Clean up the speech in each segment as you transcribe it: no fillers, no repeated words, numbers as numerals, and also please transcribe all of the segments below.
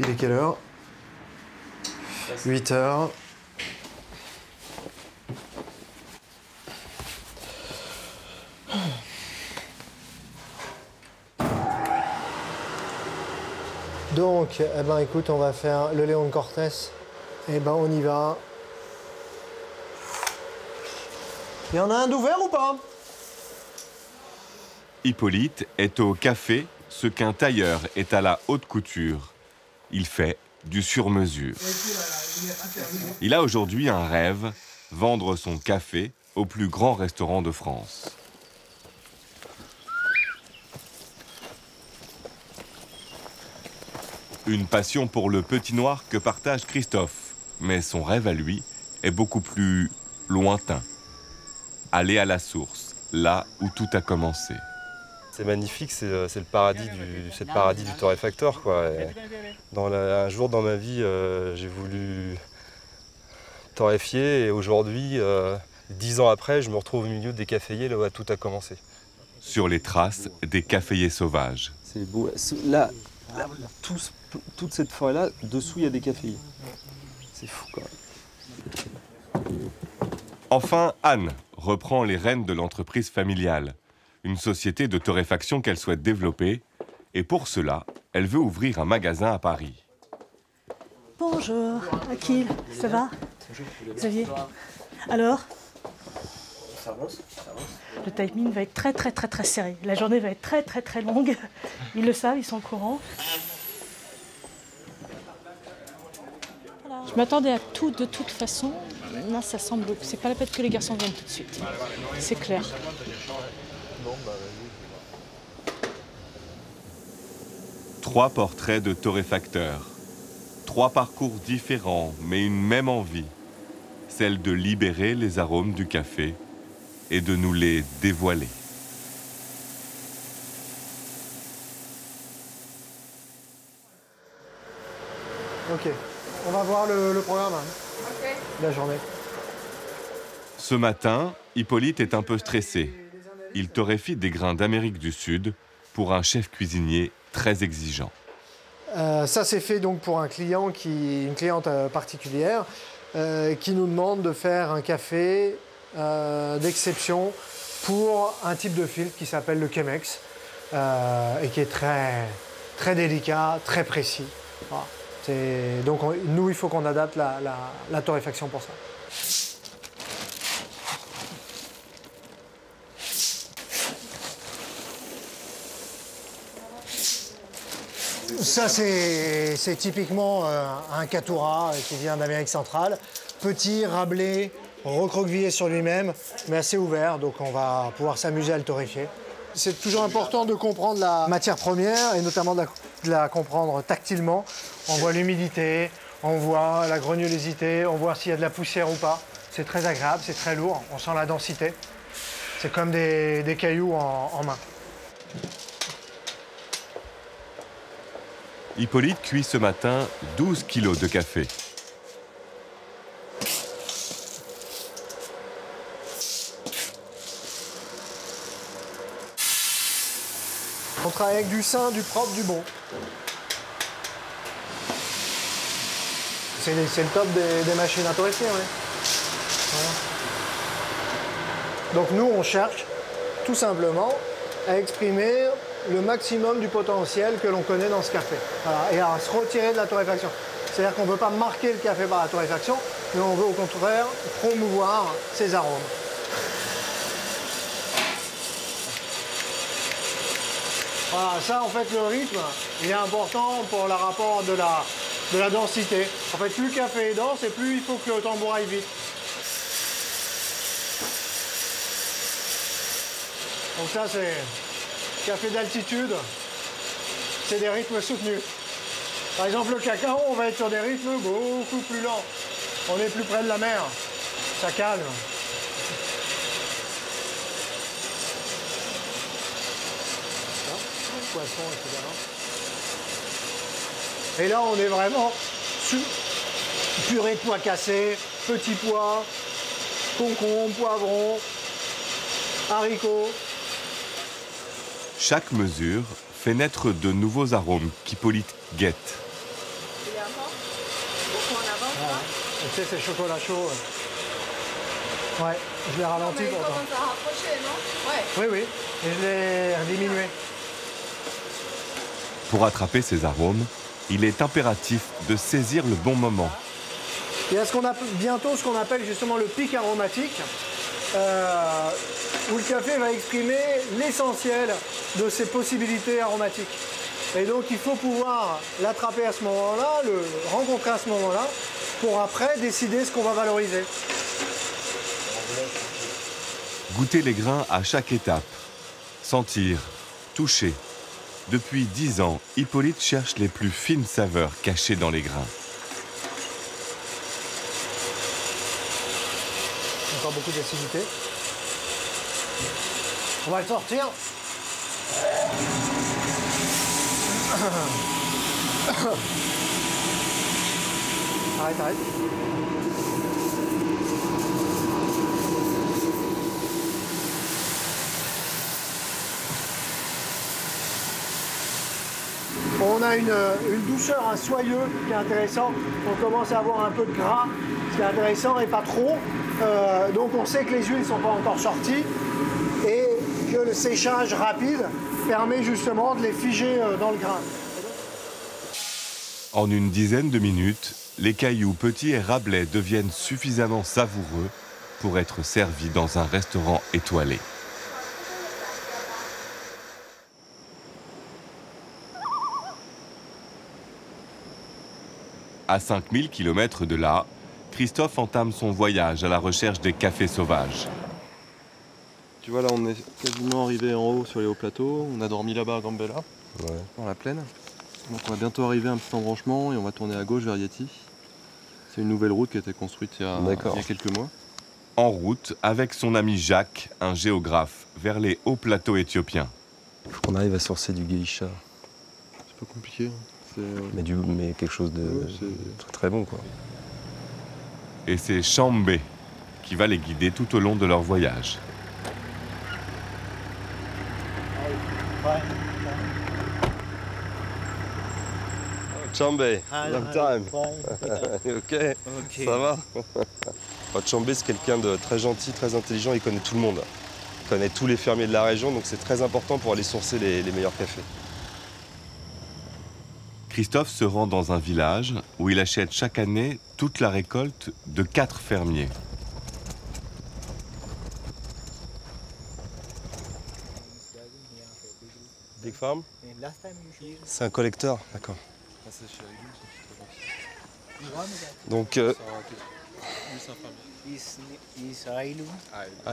Il est quelle heure? 8 heures. Donc, eh ben, écoute, on va faire le Léon de Cortés. Eh ben, on y va. Il y en a un d'ouvert ou pas? Hippolyte est au café ce qu'un tailleur est à la haute couture. Il fait du sur-mesure. Il a aujourd'hui un rêve, vendre son café au plus grand restaurant de France. Une passion pour le petit noir que partage Christophe, mais son rêve à lui est beaucoup plus lointain. Aller à la source, là où tout a commencé. C'est magnifique, c'est le paradis du torréfacteur, quoi. Un jour dans ma vie, j'ai voulu torréfier et aujourd'hui, 10 ans après, je me retrouve au milieu des caféiers là où tout a commencé. Sur les traces des caféiers sauvages. C'est beau. Là, toute cette forêt-là, dessous, il y a des caféiers. C'est fou, quand même. Enfin, Anne reprend les rênes de l'entreprise familiale, une société de torréfaction qu'elle souhaite développer, et pour cela, elle veut ouvrir un magasin à Paris. Bonjour, Akil, ça va? Xavier? Alors? Ça avance. Le timing va être très serré. La journée va être très longue. Ils le savent, ils sont au courant. Je m'attendais à tout de toute façon. Là, ça semble... C'est pas la peine que les garçons viennent tout de suite. C'est clair. Trois portraits de torréfacteurs. Trois parcours différents, mais une même envie. Celle de libérer les arômes du café et de nous les dévoiler. Ok, on va voir le programme de la journée. Ce matin, Hippolyte est un peu stressé. Il torréfie des grains d'Amérique du Sud pour un chef cuisinier très exigeant. Ça, c'est fait donc pour une cliente particulière qui nous demande de faire un café d'exception pour un type de filtre qui s'appelle le Chemex et qui est très délicat, très précis. Voilà. Donc nous, il faut qu'on adapte la torréfaction pour ça. Ça, c'est typiquement un Caturra qui vient d'Amérique centrale. Petit, rablé, recroquevillé sur lui-même, mais assez ouvert, donc on va pouvoir s'amuser à le torréfier. C'est toujours important de comprendre la matière première et notamment de la comprendre tactilement. On voit l'humidité, on voit la granulosité, on voit s'il y a de la poussière ou pas. C'est très agréable, c'est très lourd, on sent la densité. C'est comme des cailloux en main. Hippolyte cuit ce matin 12 kilos de café. On travaille avec du sain, du propre, du bon. C'est le top des machines à torréfier, oui. Voilà. Donc nous, on cherche tout simplement à exprimer le maximum du potentiel que l'on connaît dans ce café. Voilà, et à se retirer de la torréfaction. C'est-à-dire qu'on ne veut pas marquer le café par la torréfaction, mais on veut au contraire promouvoir ses arômes. Voilà, ça en fait le rythme, il est important pour le rapport de la densité. En fait, plus le café est dense et plus il faut que le tambour aille vite. Donc ça c'est café d'altitude, c'est des rythmes soutenus. Par exemple le cacao, on va être sur des rythmes beaucoup plus lents. On est plus près de la mer, ça calme. Poisson, etc. Et là, on est vraiment sur purée de pois cassés, petits pois, concombres, poivrons, haricots. Chaque mesure fait naître de nouveaux arômes qu'Hippolyte guette. Tu sais, c'est chocolat chaud. Ouais, je l'ai ralenti Mais il pourtant. commence à rapprocher, non? Ouais. Oui, oui, et je l'ai diminué. Pour attraper ces arômes, il est impératif de saisir le bon moment. Il y a bientôt ce qu'on appelle justement le pic aromatique, où le café va exprimer l'essentiel de ses possibilités aromatiques. Et donc il faut pouvoir l'attraper à ce moment-là, le rencontrer à ce moment-là, pour après décider ce qu'on va valoriser. Goûter les grains à chaque étape. Sentir, toucher. Depuis 10 ans, Hippolyte cherche les plus fines saveurs cachées dans les grains. Encore beaucoup d'acidité. On va le sortir. Arrête, arrête. On a une douceur, un soyeux qui est intéressant. On commence à avoir un peu de gras, ce qui est intéressant et pas trop. Donc on sait que les huiles ne sont pas encore sorties et que le séchage rapide permet justement de les figer dans le grain. En une dizaine de minutes, les cailloux petits et Rabelais deviennent suffisamment savoureux pour être servis dans un restaurant étoilé. À 5000 km de là, Christophe entame son voyage à la recherche des cafés sauvages. Tu vois, là, on est quasiment arrivé en haut sur les hauts plateaux. On a dormi là-bas à Gambella, dans la plaine. Donc on va bientôt arriver à un petit embranchement et on va tourner à gauche vers Yeti. C'est une nouvelle route qui a été construite il y a quelques mois. En route avec son ami Jacques, un géographe, vers les hauts plateaux éthiopiens. Il faut qu'on arrive à sourcer du geisha. C'est pas compliqué. Mais quelque chose de très très bon, quoi. Et c'est Chambé qui va les guider tout au long de leur voyage. Chambé, long time. Ok, ça va. Chambé, c'est quelqu'un de très gentil, très intelligent, il connaît tout le monde. Il connaît tous les fermiers de la région, donc c'est très important pour aller sourcer les meilleurs cafés. Christophe se rend dans un village où il achète chaque année toute la récolte de 4 fermiers. Big Farm? C'est un collecteur, d'accord. Donc,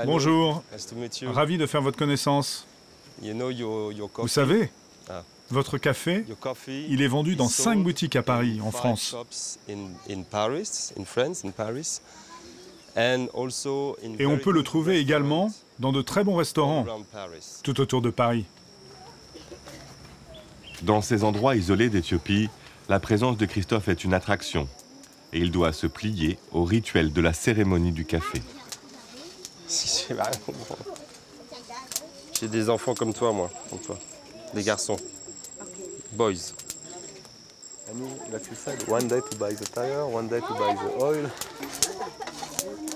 Bonjour, nice to meet you. ravi de faire votre connaissance. You know your coffee? Vous savez, Ah. votre café, Your coffee il est vendu dans is 5 sold boutiques à Paris, en in 5 France. shops in Paris, in France, in Paris. And also in Et on very peut le good trouver également restaurants dans de très bons restaurants around Paris. tout autour de Paris. Dans ces endroits isolés d'Éthiopie, la présence de Christophe est une attraction. Et il doit se plier au rituel de la cérémonie du café. J'ai des enfants comme toi, moi, comme toi. Des garçons. Boys. One day to buy the tire, one day to buy the oil.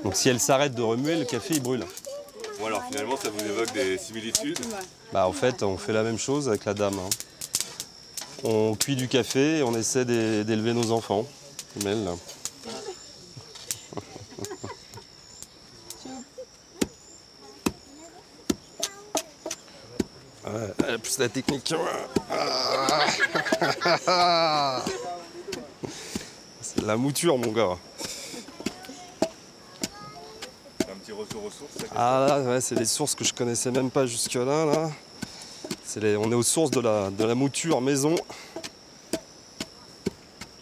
Donc si elle s'arrête de remuer, le café il brûle. Bon alors finalement ça vous évoque des similitudes? Bah en fait on fait la même chose avec la dame. Hein. On cuit du café et on essaie d'élever nos enfants. Comme elle, là. Ouais, elle a plus la technique que moi. C'est de la mouture, mon gars. Un petit retour aux sources. Ah là, ouais, c'est les sources que je connaissais même pas jusque-là. Là. On est aux sources de la mouture maison.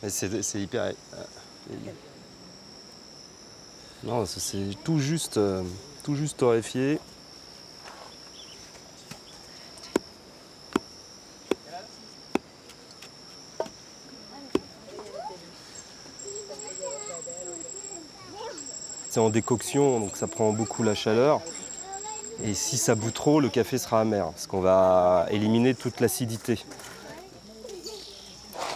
Et c'est hyper... Non, c'est tout juste torréfié. C'est en décoction, donc ça prend beaucoup la chaleur. Et si ça bout trop, le café sera amer, parce qu'on va éliminer toute l'acidité.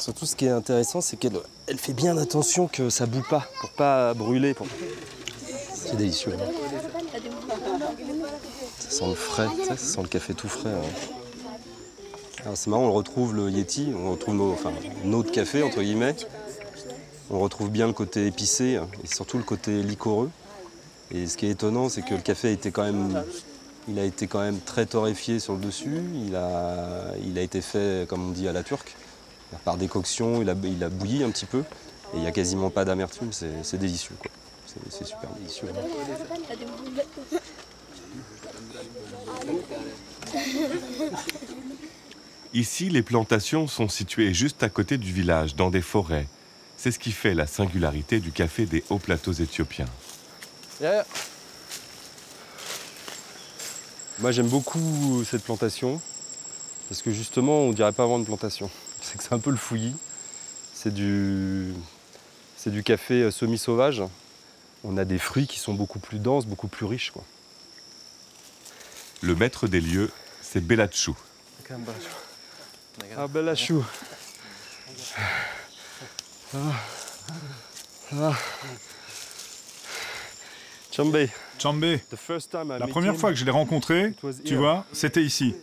Surtout, ce qui est intéressant, c'est qu'elle fait bien attention que ça boue pas, pour pas brûler. C'est délicieux. Ça sent le frais, ça sent le café tout frais. C'est marrant, on retrouve le Yeti, on retrouve notre café, entre guillemets. On retrouve bien le côté épicé et surtout le côté liquoreux. Et ce qui est étonnant, c'est que le café a été quand même très torréfié sur le dessus. Il a été fait, comme on dit, à la turque. Par décoction, il a bouilli un petit peu. Et il n'y a quasiment pas d'amertume, c'est délicieux, quoi. C'est super délicieux. Ici, les plantations sont situées juste à côté du village, dans des forêts. C'est ce qui fait la singularité du café des hauts plateaux éthiopiens. Yeah. Moi, j'aime beaucoup cette plantation, parce que justement, on ne dirait pas vraiment de plantation. C'est que c'est un peu le fouillis. C'est du café semi-sauvage. On a des fruits qui sont beaucoup plus denses, beaucoup plus riches, quoi. Le maître des lieux, c'est Belachou. Ah, Belachou. Chambé. Chambé, la première fois que je l'ai rencontré, tu vois, c'était ici.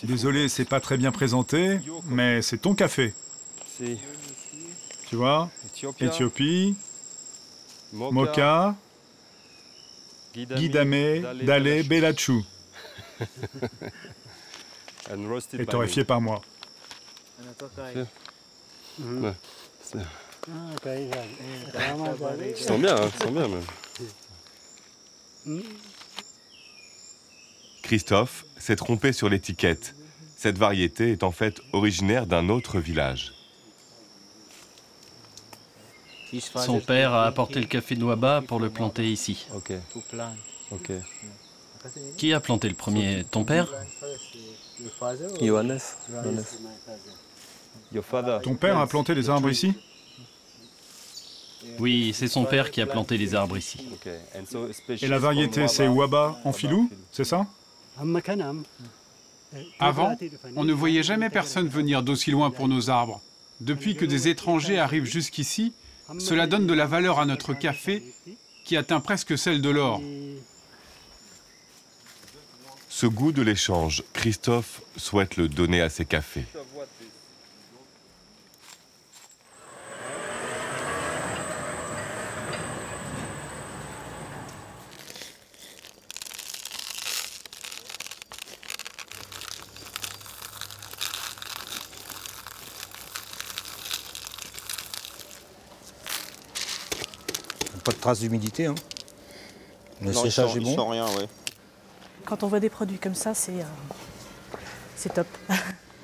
Désolé, c'est pas très bien présenté, mais c'est ton café. Tu vois, Éthiopie, Moka, Guidamé, Dale, Belachou. Et torréfié par moi. Ouais. Tu sens bien, hein, tu sens bien même. Christophe s'est trompé sur l'étiquette. Cette variété est en fait originaire d'un autre village. Son père a apporté le café de Waba pour le planter ici. Ok. Qui a planté le premier? Ton père? Johannes. Ton père a planté les arbres ici? Oui, c'est son père qui a planté les arbres ici. Et la variété, c'est Waba en filou, c'est ça? Avant, on ne voyait jamais personne venir d'aussi loin pour nos arbres. Depuis que des étrangers arrivent jusqu'ici, cela donne de la valeur à notre café qui atteint presque celle de l'or. Ce goût de l'échange, Christophe souhaite le donner à ses cafés. Pas de traces d'humidité, hein. Le séchage est bon. Sans rien, ouais. Quand on voit des produits comme ça, c'est top.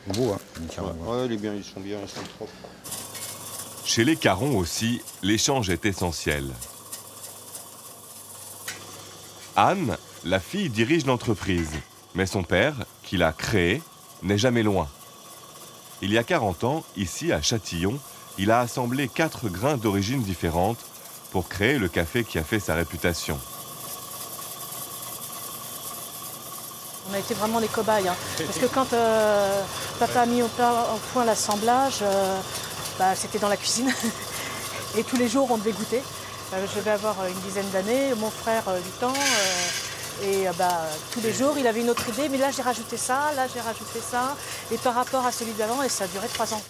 Beau, hein. Ouais, ils sont bien, ils sont propres. Chez les Carons aussi, l'échange est essentiel. Anne, la fille, dirige l'entreprise, mais son père, qui l'a créée, n'est jamais loin. Il y a 40 ans, ici à Châtillon, il a assemblé 4 grains d'origines différentes pour créer le café qui a fait sa réputation. On a été vraiment les cobayes, hein. Parce que quand papa a mis au point l'assemblage, c'était dans la cuisine. Et tous les jours, on devait goûter. Je vais avoir une dizaine d'années, mon frère 8 ans. Tous les jours, il avait une autre idée. Mais là, j'ai rajouté ça, là, j'ai rajouté ça. Et par rapport à celui d'avant, et ça a duré 3 ans.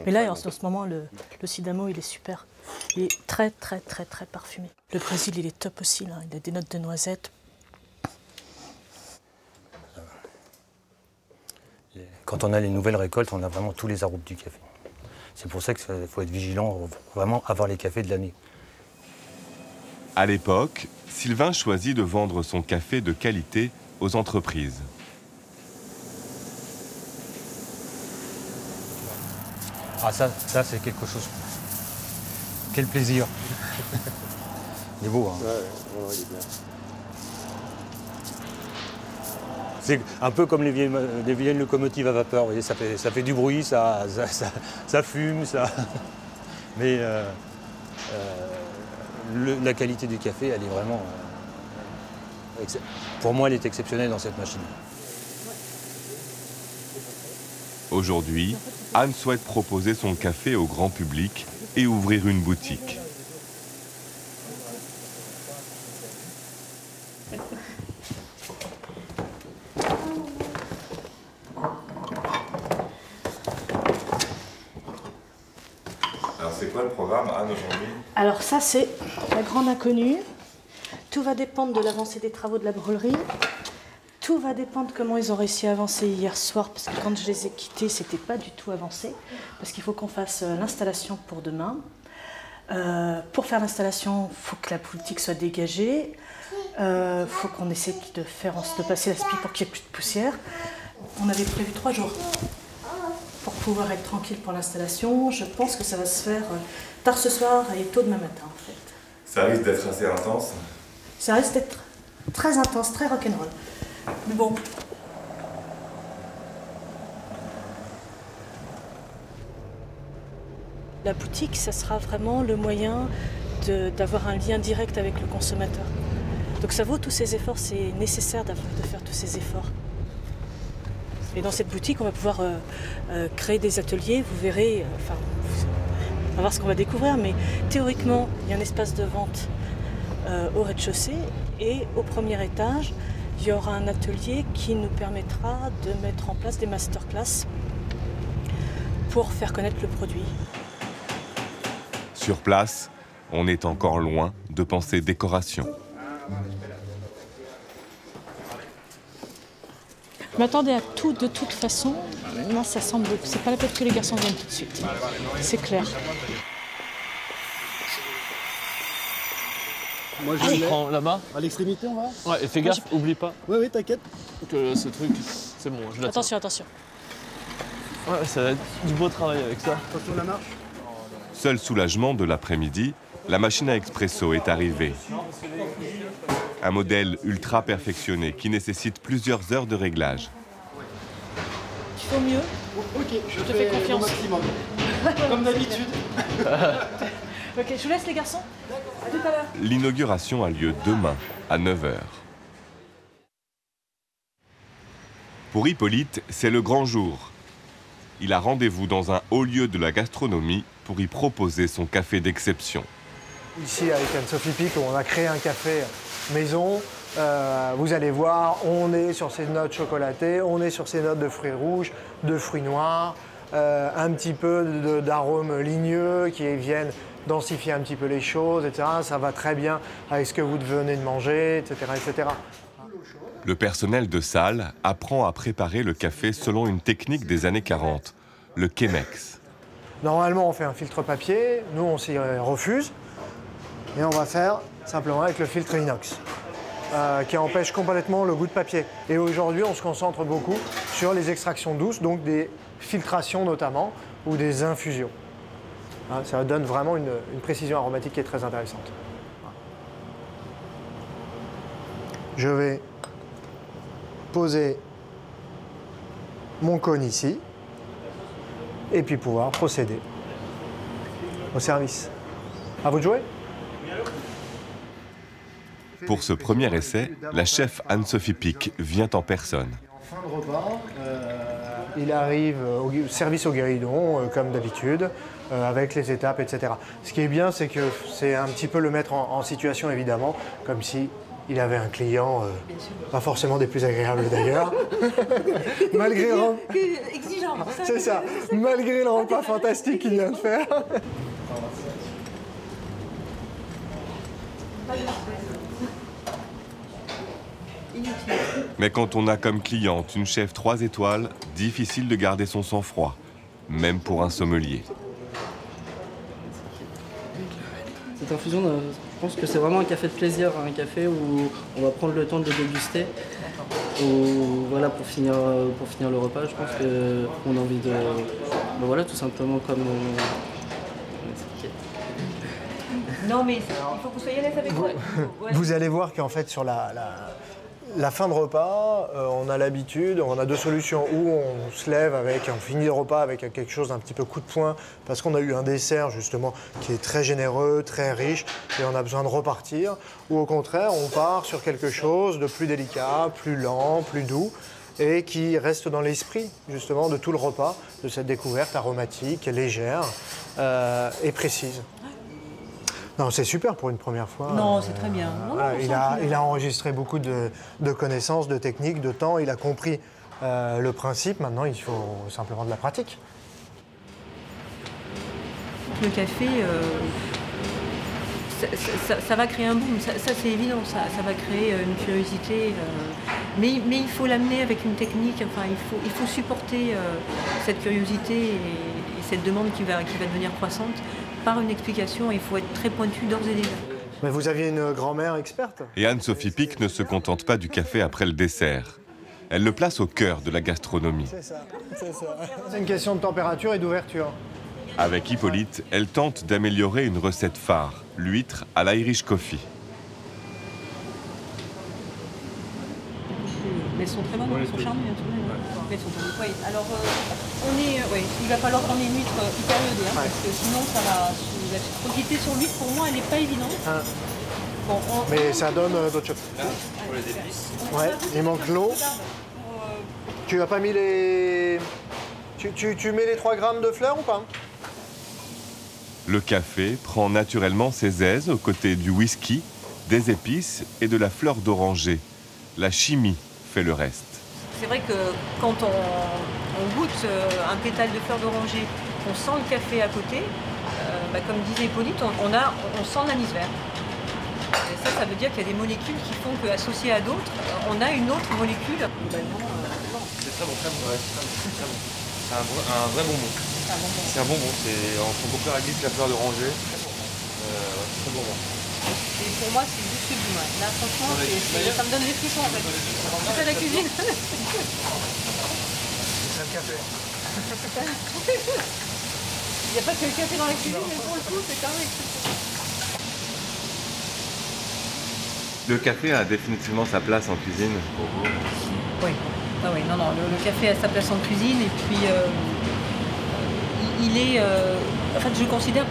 Mais là, en ce moment, le Sidamo, il est super. Il est très, très, très, très parfumé. Le Brésil, il est top aussi, là. Il a des notes de noisettes. Quand on a les nouvelles récoltes, on a vraiment tous les arômes du café. C'est pour ça qu'il faut être vigilant, vraiment avoir les cafés de l'année. À l'époque, Sylvain choisit de vendre son café de qualité aux entreprises. Ah ça c'est quelque chose. Quel plaisir. Il est beau, hein. Ouais, il est bien. C'est un peu comme les vieilles locomotives à vapeur, vous voyez, ça fait du bruit, ça fume, ça... Mais la qualité du café, elle est vraiment... pour moi, elle est exceptionnelle dans cette machine. Aujourd'hui, Anne souhaite proposer son café au grand public et ouvrir une boutique. Alors c'est quoi le programme, Anne, aujourd'hui? Alors ça, c'est la grande inconnue. Tout va dépendre de l'avancée des travaux de la brûlerie. Tout va dépendre comment ils ont réussi à avancer hier soir, parce que quand je les ai quittés, c'était pas du tout avancé, parce qu'il faut qu'on fasse l'installation pour demain. Pour faire l'installation, il faut que la boutique soit dégagée. Il faut qu'on essaie de passer la spie pour qu'il n'y ait plus de poussière. On avait prévu 3 jours pour pouvoir être tranquille pour l'installation. Je pense que ça va se faire tard ce soir et tôt demain matin, en fait. Ça risque d'être assez intense? Ça risque d'être très intense, très rock'n'roll. Mais bon. La boutique, ça sera vraiment le moyen d'avoir un lien direct avec le consommateur. Donc ça vaut tous ces efforts, c'est nécessaire de faire tous ces efforts. Et dans cette boutique, on va pouvoir créer des ateliers, vous verrez, on va voir ce qu'on va découvrir, mais théoriquement, il y a un espace de vente au rez-de-chaussée et au premier étage, il y aura un atelier qui nous permettra de mettre en place des masterclass pour faire connaître le produit. Sur place, on est encore loin de penser décoration. Je m'attendais à tout de toute façon. Moi, ça semble... C'est pas la peine que les garçons viennent tout de suite. C'est clair. Moi je prends là-bas. À l'extrémité on va? Ouais, et fais gaffe, oublie pas. Oui, t'inquiète. Que ce truc, c'est bon, je l'attends. Attention, attention. Ouais, ça va être du beau travail avec ça. Attention la marche. Seul soulagement de l'après-midi, la machine à expresso est arrivée. Un modèle ultra perfectionné qui nécessite plusieurs heures de réglage. Tu fais au mieux. Ok, je te fais confiance. Comme d'habitude. Ok, je vous laisse les garçons. À tout à l'heure. L'inauguration a lieu demain à 9 h. Pour Hippolyte, c'est le grand jour. Il a rendez-vous dans un haut lieu de la gastronomie pour y proposer son café d'exception. Ici, avec Anne-Sophie Pic, on a créé un café maison. Vous allez voir, on est sur ces notes chocolatées, on est sur ces notes de fruits rouges, de fruits noirs, un petit peu d'arômes ligneux qui viennent densifier un petit peu les choses, etc. Ça va très bien avec ce que vous venez de manger, etc., etc. Le personnel de salle apprend à préparer le café selon une technique des années 40, le Chemex. Normalement, on fait un filtre papier, nous on s'y refuse, et on va faire simplement avec le filtre inox, qui empêche complètement le goût de papier. Et aujourd'hui, on se concentre beaucoup sur les extractions douces, donc des filtrations notamment, ou des infusions. Ça donne vraiment une précision aromatique qui est très intéressante. Je vais poser mon cône ici et puis pouvoir procéder au service. À vous de jouer. Pour ce premier essai, la chef Anne-Sophie Pic vient en personne. En fin de repas, il arrive au service au guéridon, comme d'habitude, avec les étapes, etc. Ce qui est bien, c'est que c'est un petit peu le mettre en situation, évidemment, comme si il avait un client, pas forcément des plus agréables d'ailleurs. Malgré le repas... Exigeant. C'est ça, malgré le repas fantastique qu'il vient de faire. Mais quand on a comme cliente une chef 3 étoiles, difficile de garder son sang-froid, même pour un sommelier. Cette infusion, je pense que c'est vraiment un café de plaisir, un café où on va prendre le temps de le déguster. Où, voilà, pour finir le repas, je pense qu'on a envie de... Ben voilà, tout simplement comme on expliquait. Non mais il faut que vous soyez à l'aise avec moi. Vous allez voir qu'en fait sur La fin de repas, on a l'habitude, on a deux solutions. Ou on se lève on finit le repas avec quelque chose d'un petit peu coup de poing, parce qu'on a eu un dessert justement qui est très généreux, très riche, et on a besoin de repartir. Ou au contraire, on part sur quelque chose de plus délicat, plus lent, plus doux, et qui reste dans l'esprit justement de tout le repas, de cette découverte aromatique, légère et précise. Non, c'est super pour une première fois. Non, c'est très bien. Non, voilà, il a enregistré beaucoup de connaissances, de techniques, de temps. Il a compris le principe. Maintenant, il faut simplement de la pratique. Le café, ça va créer un boom. Ça c'est évident. Ça va créer une curiosité. Mais il faut l'amener avec une technique. Enfin, il faut supporter cette curiosité et cette demande qui va devenir croissante par une explication. Il faut être très pointu d'ores et déjà. Mais vous aviez une grand-mère experte. Et Anne-Sophie Pic ne se contente pas du café après le dessert. Elle le place au cœur de la gastronomie. C'est ça. C'est une question de température et d'ouverture. Avec Hippolyte, elle tente d'améliorer une recette phare, l'huître à l'Irish Coffee. Mais elles sont très bonnes, elles sont charnues. Elles sont bonnes. Oui. Alors, il va falloir qu'on ait une huître hyper iodée, parce que sinon ça va. La viscosité sur l'huître, pour moi, elle n'est pas évidente. Bon, mais ça donne d'autres choses. Pour les épices. Ouais, il manque l'eau. Tu n'as pas mis les... Tu mets les 3 grammes de fleurs ou pas? Le café prend naturellement ses aises aux côtés du whisky, des épices et de la fleur d'oranger. La chimie fait le reste. C'est vrai que quand on goûte un pétale de fleur d'oranger, on sent le café à côté, comme disait Hippolyte, on sent l'anis vert. Et ça veut dire qu'il y a des molécules qui font qu'associées à d'autres, on a une autre molécule. C'est très bon, très bon. C'est un vrai bonbon. C'est un bonbon. On peut comparer avec la fleur d'oranger. C'est très bonbon. Et pour moi, c'est juste sublime. Là, franchement, ça me donne des frissons en fait. C'est ça la cuisine. C'est le café. Il n'y a pas que le café dans la cuisine, mais pour le coup, c'est quand même exceptionnel. Le café a définitivement sa place en cuisine pour vous? Oui. Ah oui, non, le café a sa place en cuisine et puis il est, en fait, je le considère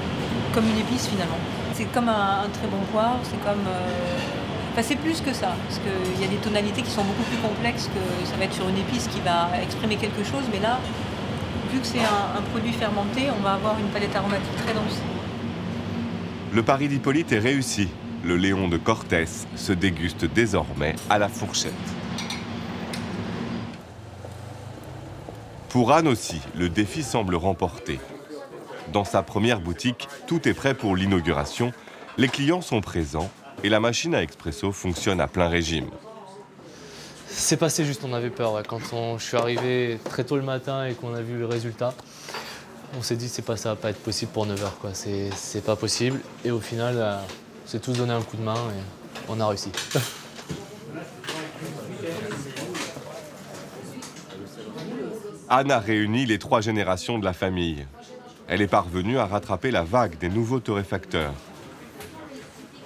comme une épice finalement. C'est comme un très bon poivre, c'est comme, enfin c'est plus que ça, parce qu'il y a des tonalités qui sont beaucoup plus complexes que ça va être sur une épice qui va exprimer quelque chose, mais là, vu que c'est un produit fermenté, on va avoir une palette aromatique très dense. Le pari d'Hippolyte est réussi. Le Léon de Cortés se déguste désormais à la fourchette. Pour Anne aussi, le défi semble remporté. Dans sa première boutique, tout est prêt pour l'inauguration. Les clients sont présents et la machine à expresso fonctionne à plein régime. C'est passé juste, on avait peur. Ouais. Quand je suis arrivé très tôt le matin et qu'on a vu le résultat, on s'est dit ça va pas être possible pour 9 h. C'est pas possible. Et au final, on s'est tous donné un coup de main et on a réussi. Anne a réuni les 3 générations de la famille. Elle est parvenue à rattraper la vague des nouveaux torréfacteurs.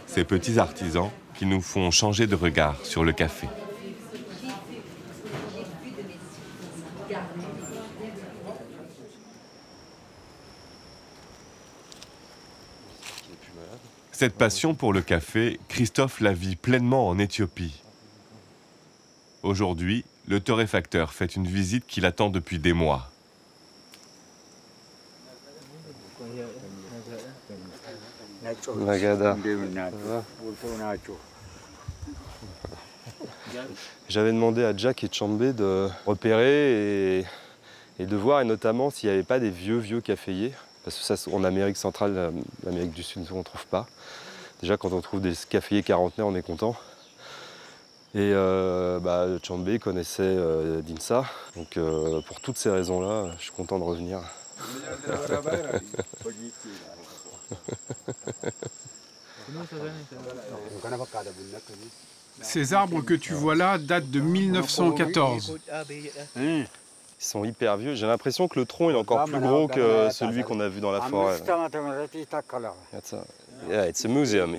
Ces petits artisans qui nous font changer de regard sur le café. Cette passion pour le café, Christophe la vit pleinement en Éthiopie. Aujourd'hui, le torréfacteur fait une visite qu'il attend depuis des mois. J'avais demandé à Jack et Chambé de repérer et de voir, et notamment s'il n'y avait pas des vieux caféiers. Parce que ça, en Amérique centrale, l'Amérique du Sud, on ne trouve pas. Déjà, quand on trouve des caféiers quarantenaires, on est content. Et Chambé connaissait Dinsa. Donc pour toutes ces raisons-là, je suis content de revenir. Ces arbres que tu vois là datent de 1914. Ils sont hyper vieux. J'ai l'impression que le tronc est encore plus gros que celui qu'on a vu dans la forêt. Yeah, it's a museum,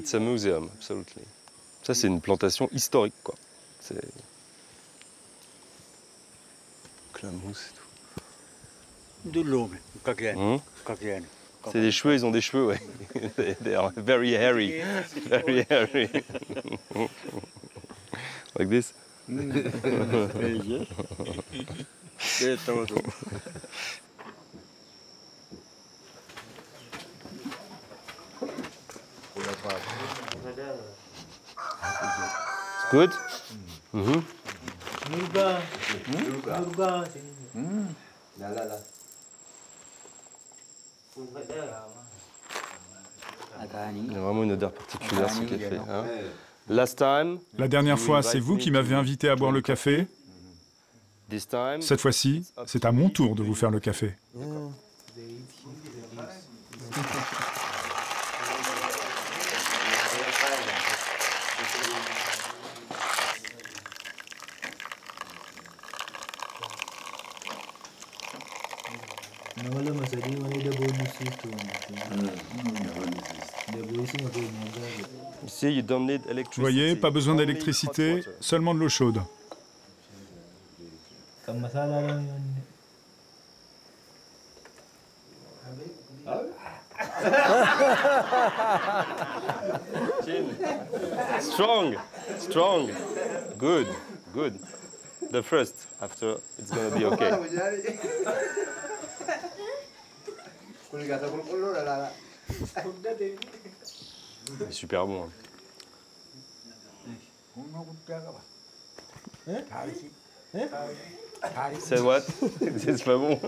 absolutely. Ça, c'est une plantation historique, quoi. la mousse et tout. C'est des cheveux, ils ont des cheveux, ouais. They are very hairy. Very hairy. Like this? It's good? Mm-hmm. Il y a vraiment une odeur particulière ce café. Hein. Last time, La dernière fois, c'est vous qui m'avez invité à boire le café. Cette fois-ci, c'est à mon tour de vous faire le café. Vous voyez, pas besoin d'électricité, seulement de l'eau chaude. Strong, strong, good, good. The first, after it's gonna be okay. C'est super bon. C'est what? C'est pas bon.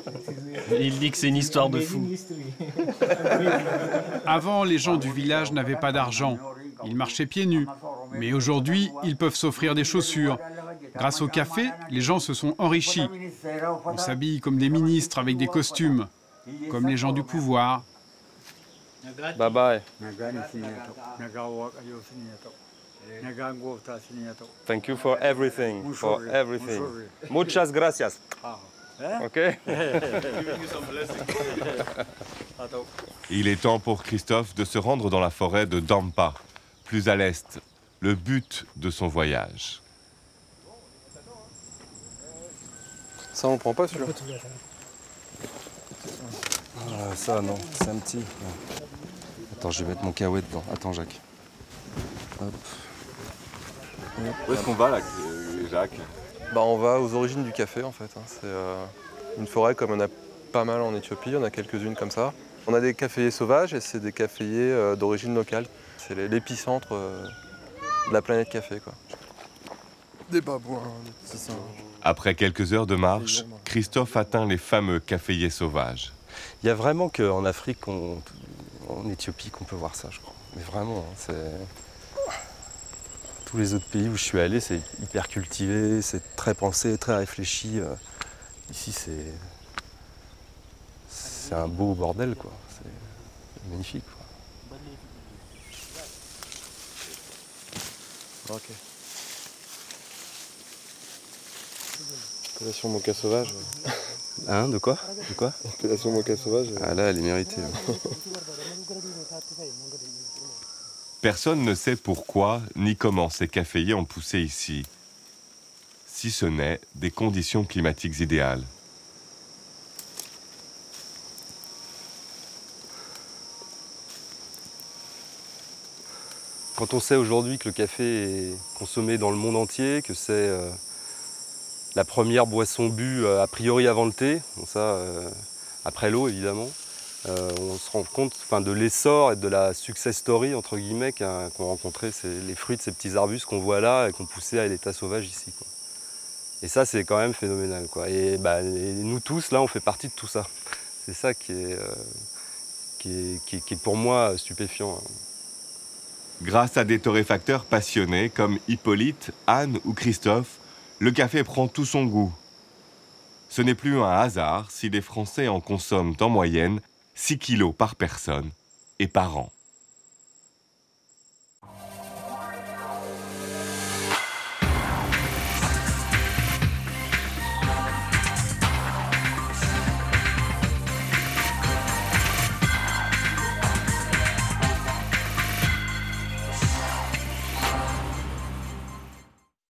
Il dit que c'est une histoire de fou. Avant, les gens du village n'avaient pas d'argent. Ils marchaient pieds nus. Mais aujourd'hui, ils peuvent s'offrir des chaussures. Grâce au café, les gens se sont enrichis. On s'habille comme des ministres avec des costumes, comme les gens du pouvoir. Bye bye. Thank you for everything. For everything. Muchas gracias. Ok? Il est temps pour Christophe de se rendre dans la forêt de Dampa, plus à l'est, le but de son voyage. Ça, on prend pas celui-là. Ah, ça, non, c'est un petit. Non. Attends, je vais mettre mon kawaii dedans. Attends, Jacques. Hop. Où est-ce qu'on va là, Jacques? Bah, on va aux origines du café en fait. C'est une forêt comme on a pas mal en Éthiopie, on a quelques-unes comme ça. On a des caféiers sauvages et c'est des caféiers d'origine locale. C'est l'épicentre de la planète café, quoi. Des babouins, des petits singes. Après quelques heures de marche, Christophe atteint les fameux caféiers sauvages. Il y a vraiment qu'en Afrique, en Éthiopie, qu'on peut voir ça, je crois. Mais vraiment, hein, c'est... Tous les autres pays où je suis allé, c'est hyper cultivé, c'est très pensé, très réfléchi. Ici, c'est un beau bordel, quoi. C'est magnifique, quoi. Ok. Appellation mocha sauvage. Hein, de quoi? De quoi? Appellation mocha sauvage. Ah là, elle est méritée. Personne ne sait pourquoi ni comment ces caféiers ont poussé ici, si ce n'est des conditions climatiques idéales. Quand on sait aujourd'hui que le café est consommé dans le monde entier, que c'est la première boisson bue a priori avant le thé, bon ça, après l'eau évidemment, on se rend compte de l'essor et de la success story entre guillemets qu'ont rencontré les fruits de ces petits arbustes qu'on voit là et qu'on poussait à l'état sauvage ici, quoi. Et ça c'est quand même phénoménal, quoi. Et nous tous là on fait partie de tout ça. C'est ça qui est pour moi stupéfiant. Grâce à des torréfacteurs passionnés comme Hippolyte, Anne ou Christophe, le café prend tout son goût. Ce n'est plus un hasard si les Français en consomment en moyenne 6 kilos par personne et par an.